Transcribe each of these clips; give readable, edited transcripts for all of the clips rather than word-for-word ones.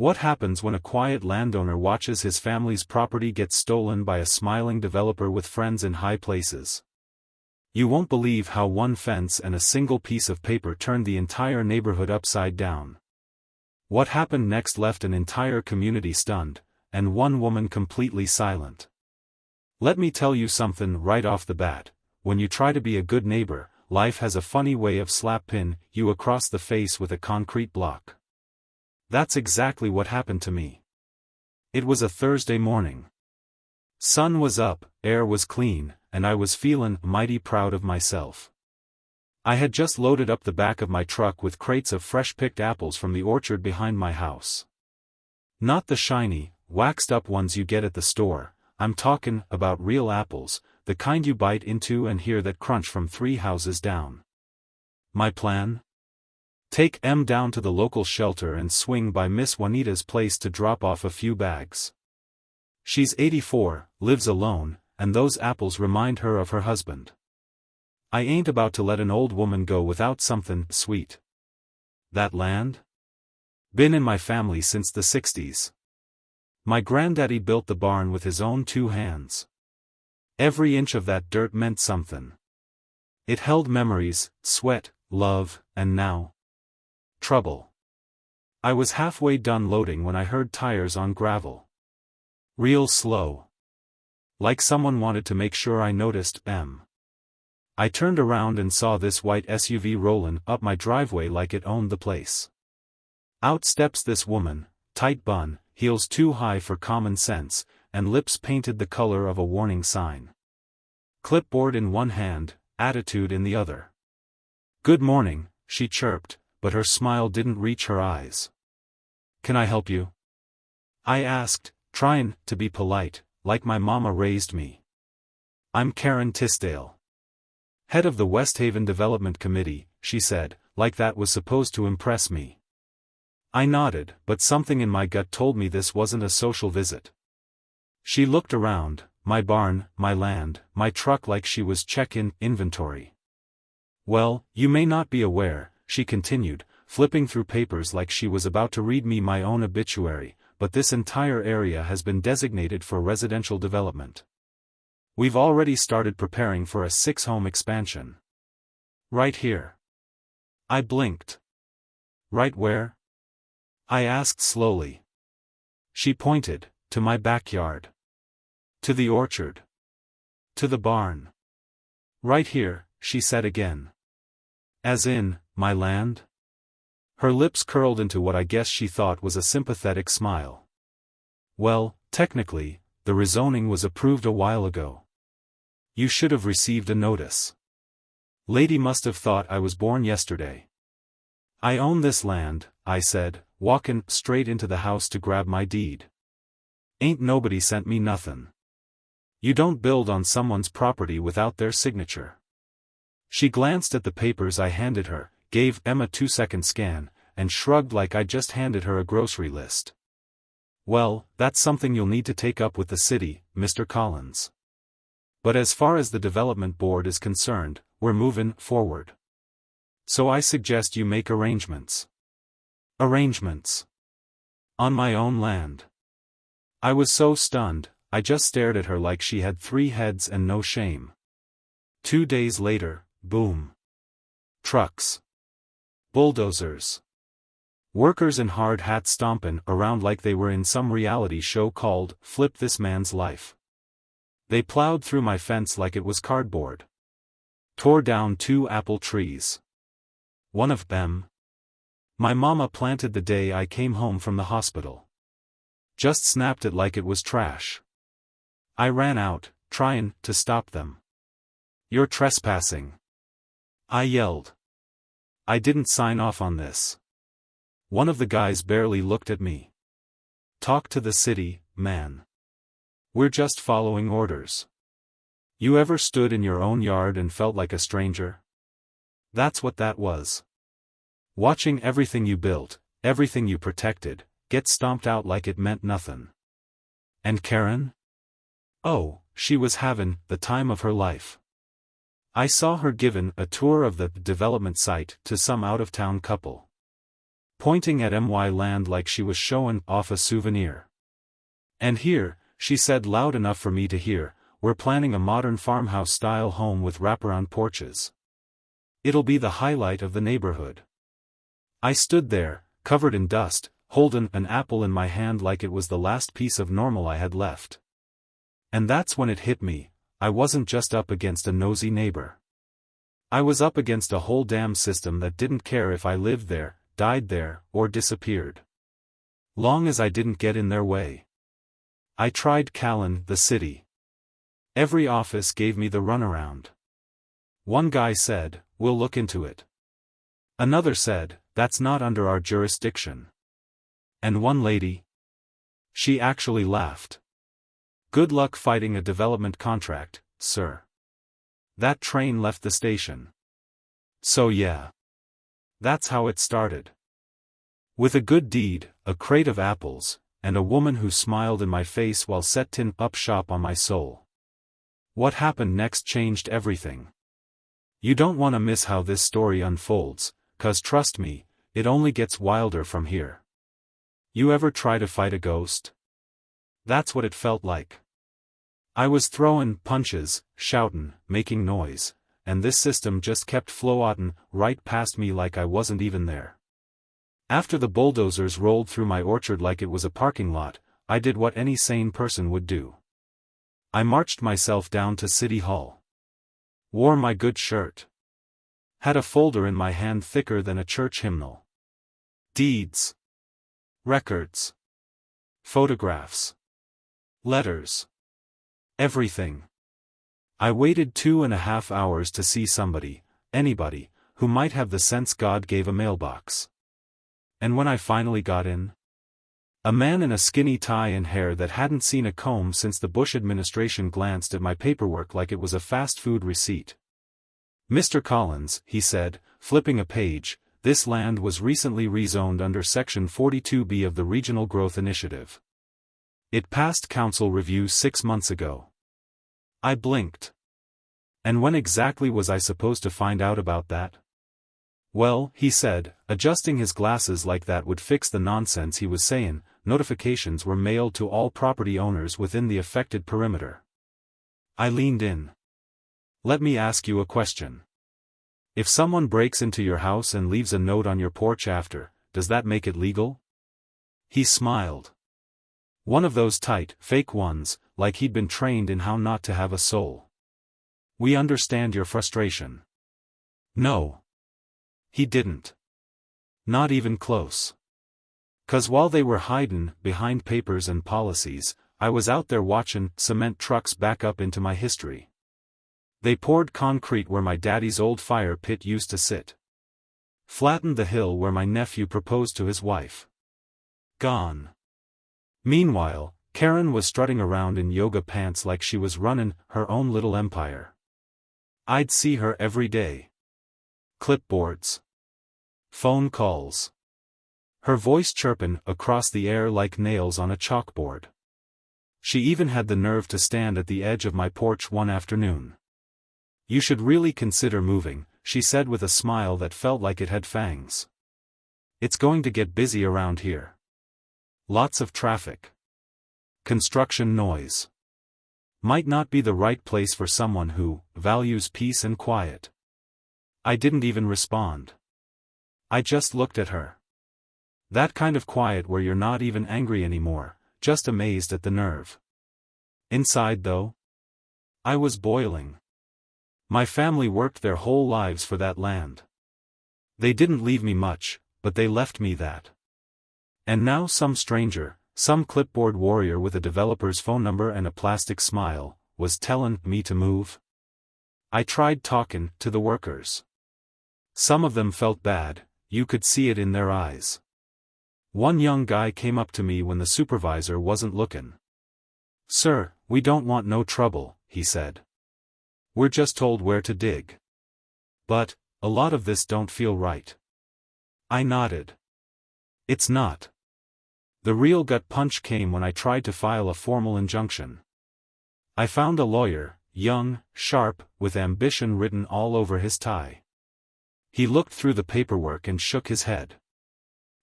What happens when a quiet landowner watches his family's property get stolen by a smiling developer with friends in high places? You won't believe how one fence and a single piece of paper turned the entire neighborhood upside down. What happened next left an entire community stunned, and one woman completely silent. Let me tell you something right off the bat: when you try to be a good neighbor, life has a funny way of slapping you across the face with a concrete block. That's exactly what happened to me. It was a Thursday morning. Sun was up, air was clean, and I was feeling mighty proud of myself. I had just loaded up the back of my truck with crates of fresh-picked apples from the orchard behind my house. Not the shiny, waxed-up ones you get at the store. I'm talking about real apples, the kind you bite into and hear that crunch from 3 houses down. My plan? Take M down to the local shelter and swing by Miss Juanita's place to drop off a few bags. She's 84, lives alone, and those apples remind her of her husband. I ain't about to let an old woman go without something sweet. That land? Been in my family since the 60s. My granddaddy built the barn with his own 2 hands. Every inch of that dirt meant something. It held memories, sweat, love, and now trouble. I was halfway done loading when I heard tires on gravel. Real slow. Like someone wanted to make sure I noticed them. I turned around and saw this white SUV rolling up my driveway like it owned the place. Out steps this woman, tight bun, heels too high for common sense, and lips painted the color of a warning sign. Clipboard in one hand, attitude in the other. "Good morning," she chirped, but her smile didn't reach her eyes. "Can I help you?" I asked, trying to be polite, like my mama raised me. "I'm Karen Tisdale, head of the West Haven Development Committee," she said, like that was supposed to impress me. I nodded, but something in my gut told me this wasn't a social visit. She looked around, my barn, my land, my truck, like she was checking inventory. "Well, you may not be aware," she continued, flipping through papers like she was about to read me my own obituary, "but this entire area has been designated for residential development. We've already started preparing for a 6-home expansion. Right here." I blinked. "Right where?" I asked slowly. She pointed, to my backyard. To the orchard. To the barn. "Right here," she said again. "As in, my land?" Her lips curled into what I guess she thought was a sympathetic smile. "Well, technically, the rezoning was approved a while ago. You should have received a notice. Lady must have thought I was born yesterday." "I own this land," I said, walking straight into the house to grab my deed. "Ain't nobody sent me nothin'. You don't build on someone's property without their signature." She glanced at the papers I handed her, gave Em a 2-second scan, and shrugged like I just handed her a grocery list. "Well, that's something you'll need to take up with the city, Mr. Collins. But as far as the development board is concerned, we're moving forward. So I suggest you make arrangements." Arrangements? On my own land? I was so stunned, I just stared at her like she had 3 heads and no shame. 2 days later, boom. Trucks. Bulldozers. Workers in hard hats stomping around like they were in some reality show called Flip This Man's Life. They plowed through my fence like it was cardboard. Tore down 2 apple trees. One of them my mama planted the day I came home from the hospital. Just snapped it like it was trash. I ran out, trying to stop them. "You're trespassing," I yelled. "I didn't sign off on this." One of the guys barely looked at me. "Talk to the city, man. We're just following orders." You ever stood in your own yard and felt like a stranger? That's what that was. Watching everything you built, everything you protected, get stomped out like it meant nothing. And Karen? Oh, she was having the time of her life. I saw her giving a tour of the development site to some out-of-town couple. pointing at my land like she was showing off a souvenir. "And here," she said loud enough for me to hear, "we're planning a modern farmhouse-style home with wraparound porches. It'll be the highlight of the neighborhood." I stood there, covered in dust, holding an apple in my hand like it was the last piece of normal I had left. And that's when it hit me, I wasn't just up against a nosy neighbor. I was up against a whole damn system that didn't care if I lived there, died there, or disappeared. Long as I didn't get in their way. I tried calling the city. Every office gave me the runaround. One guy said, "We'll look into it." Another said, "That's not under our jurisdiction." And one lady? She actually laughed. "Good luck fighting a development contract, sir. That train left the station." So yeah. That's how it started. With a good deed, a crate of apples, and a woman who smiled in my face while setting up shop on my soul. What happened next changed everything. You don't want to miss how this story unfolds, 'cause trust me, it only gets wilder from here. You ever try to fight a ghost? That's what it felt like. I was throwing punches, shouting, making noise, and this system just kept floating right past me like I wasn't even there. After the bulldozers rolled through my orchard like it was a parking lot, I did what any sane person would do. I marched myself down to City Hall. Wore my good shirt. Had a folder in my hand thicker than a church hymnal. Deeds. Records. Photographs. Letters. Everything. I waited 2.5 hours to see somebody, anybody, who might have the sense God gave a mailbox. And when I finally got in, a man in a skinny tie and hair that hadn't seen a comb since the Bush administration glanced at my paperwork like it was a fast food receipt. "Mr. Collins," he said, flipping a page, "this land was recently rezoned under Section 42B of the Regional Growth Initiative. It passed council review 6 months ago." I blinked. And when exactly was I supposed to find out about that? "Well," he said, adjusting his glasses like that would fix the nonsense he was saying, "notifications were mailed to all property owners within the affected perimeter." I leaned in. "Let me ask you a question. If someone breaks into your house and leaves a note on your porch after, does that make it legal?" He smiled. One of those tight, fake ones, like he'd been trained in how not to have a soul. "We understand your frustration." No. He didn't. Not even close. 'Cause while they were hiding behind papers and policies, I was out there watching cement trucks back up into my history. They poured concrete where my daddy's old fire pit used to sit. Flattened the hill where my nephew proposed to his wife. Gone. Meanwhile, Karen was strutting around in yoga pants like she was running her own little empire. I'd see her every day. Clipboards. Phone calls. Her voice chirping across the air like nails on a chalkboard. She even had the nerve to stand at the edge of my porch one afternoon. "You should really consider moving," she said with a smile that felt like it had fangs. "It's going to get busy around here. Lots of traffic. Construction noise. Might not be the right place for someone who values peace and quiet." I didn't even respond. I just looked at her. That kind of quiet where you're not even angry anymore, just amazed at the nerve. Inside though, I was boiling. My family worked their whole lives for that land. They didn't leave me much, but they left me that. And now some stranger, some clipboard warrior with a developer's phone number and a plastic smile, was telling me to move. I tried talking to the workers. Some of them felt bad, you could see it in their eyes. One young guy came up to me when the supervisor wasn't looking. "Sir, we don't want no trouble," he said. "We're just told where to dig. But, a lot of this don't feel right." I nodded. "It's not." The real gut punch came when I tried to file a formal injunction. I found a lawyer, young, sharp, with ambition written all over his tie. He looked through the paperwork and shook his head.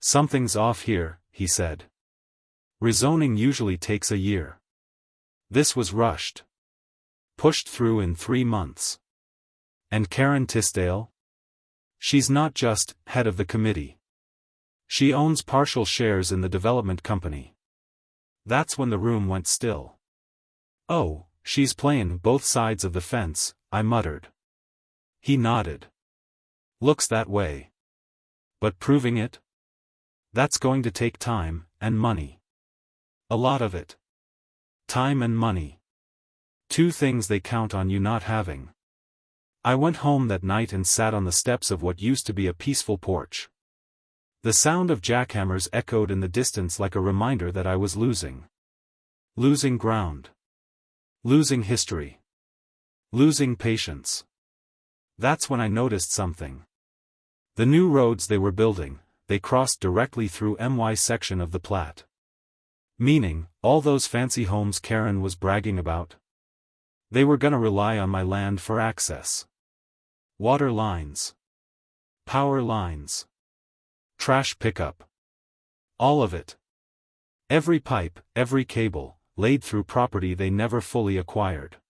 "Something's off here," he said. "Rezoning usually takes a year. This was rushed. Pushed through in 3 months. And Karen Tisdale? She's not just head of the committee. She owns partial shares in the development company." That's when the room went still. "Oh, she's playing both sides of the fence," I muttered. He nodded. "Looks that way. But proving it? That's going to take time, and money. A lot of it. Time and money. 2 things they count on you not having." I went home that night and sat on the steps of what used to be a peaceful porch. The sound of jackhammers echoed in the distance like a reminder that I was losing. Losing ground. Losing history. Losing patience. That's when I noticed something. The new roads they were building, they crossed directly through my section of the Platte. Meaning, all those fancy homes Karen was bragging about, they were gonna rely on my land for access. Water lines. Power lines. Trash pickup. All of it. Every pipe, every cable, laid through property they never fully acquired.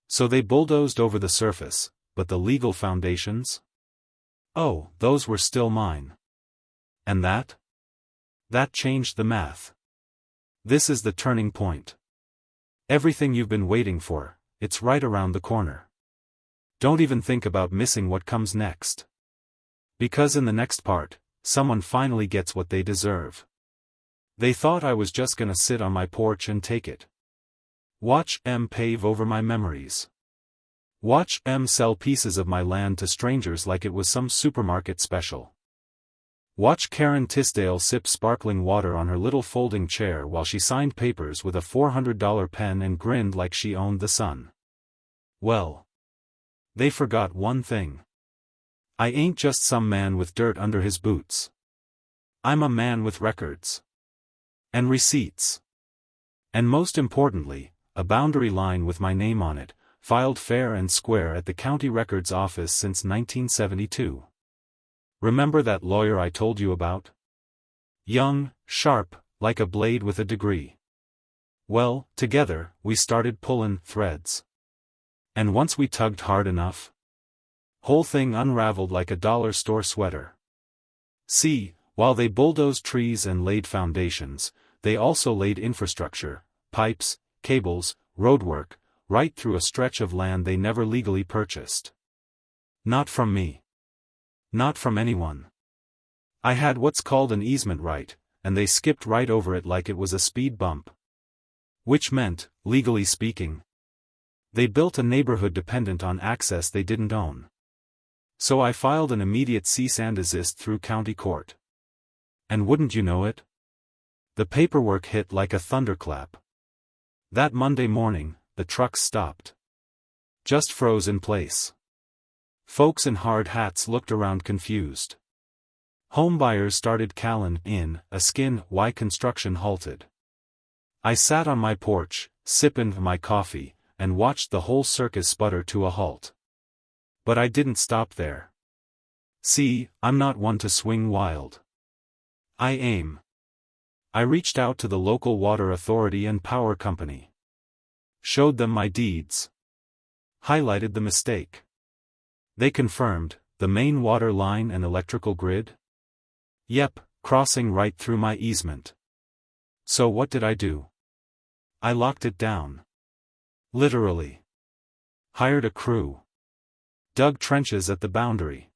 So they bulldozed over the surface, but the legal foundations? Oh, those were still mine. And that? That changed the math. This is the turning point. Everything you've been waiting for, it's right around the corner. Don't even think about missing what comes next. Because in the next part, someone finally gets what they deserve. They thought I was just gonna sit on my porch and take it. Watch M pave over my memories. Watch M sell pieces of my land to strangers like it was some supermarket special. Watch Karen Tisdale sip sparkling water on her little folding chair while she signed papers with a $400 pen and grinned like she owned the sun. Well, they forgot one thing. I ain't just some man with dirt under his boots. I'm a man with records. And receipts. And most importantly, a boundary line with my name on it, filed fair and square at the county records office since 1972. Remember that lawyer I told you about? Young, sharp, like a blade with a degree. Well, together, we started pulling threads. And once we tugged hard enough, whole thing unraveled like a dollar store sweater. See, while they bulldozed trees and laid foundations, they also laid infrastructure, pipes, cables, roadwork, right through a stretch of land they never legally purchased. Not from me. Not from anyone. I had what's called an easement right, and they skipped right over it like it was a speed bump. Which meant, legally speaking, they built a neighborhood dependent on access they didn't own. So I filed an immediate cease and desist through county court. And wouldn't you know it? The paperwork hit like a thunderclap. That Monday morning, the trucks stopped. Just froze in place. Folks in hard hats looked around confused. Homebuyers started calling in, a skin, why construction halted. I sat on my porch, sipping my coffee, and watched the whole circus sputter to a halt. But I didn't stop there. See, I'm not one to swing wild. I aim. I reached out to the local water authority and power company. Showed them my deeds. Highlighted the mistake. They confirmed, the main water line and electrical grid? Yep, crossing right through my easement. So what did I do? I locked it down. Literally. Hired a crew. Dug trenches at the boundary.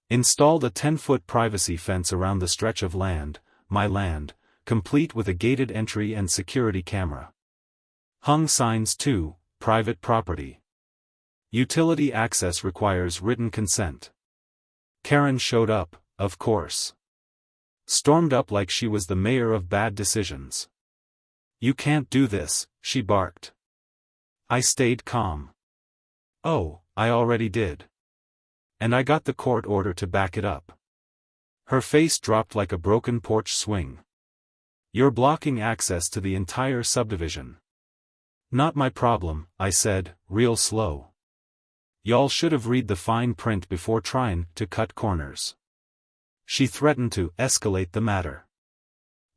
Installed a 10-foot privacy fence around the stretch of land, my land, complete with a gated entry and security camera. Hung signs too, private property. Utility access requires written consent. Karen showed up, of course. Stormed up like she was the mayor of bad decisions. You can't do this, she barked. I stayed calm. Oh, I already did. And I got the court order to back it up. Her face dropped like a broken porch swing. You're blocking access to the entire subdivision. Not my problem, I said, real slow. Y'all should have read the fine print before trying to cut corners. She threatened to escalate the matter.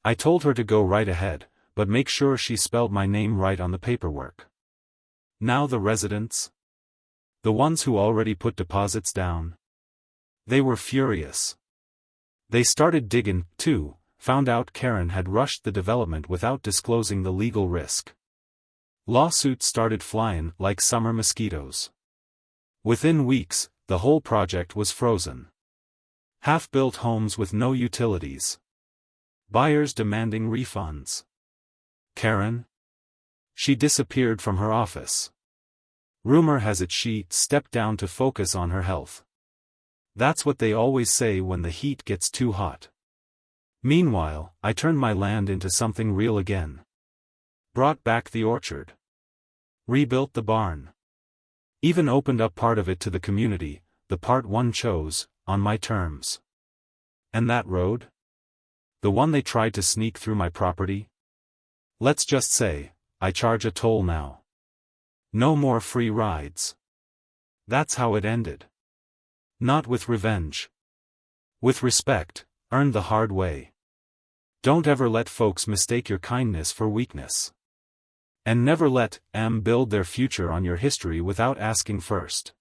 I told her to go right ahead, but make sure she spelled my name right on the paperwork. Now the residents? The ones who already put deposits down? They were furious. They started digging, too, found out Karen had rushed the development without disclosing the legal risk. Lawsuits started flying like summer mosquitoes. Within weeks, the whole project was frozen. Half-built homes with no utilities. Buyers demanding refunds. Karen? She disappeared from her office. Rumor has it she stepped down to focus on her health. That's what they always say when the heat gets too hot. Meanwhile, I turned my land into something real again. Brought back the orchard. Rebuilt the barn. Even opened up part of it to the community, the part one chose, on my terms. And that road? The one they tried to sneak through my property? Let's just say, I charge a toll now. No more free rides. That's how it ended. Not with revenge. With respect, earned the hard way. Don't ever let folks mistake your kindness for weakness. And never let them build their future on your history without asking first.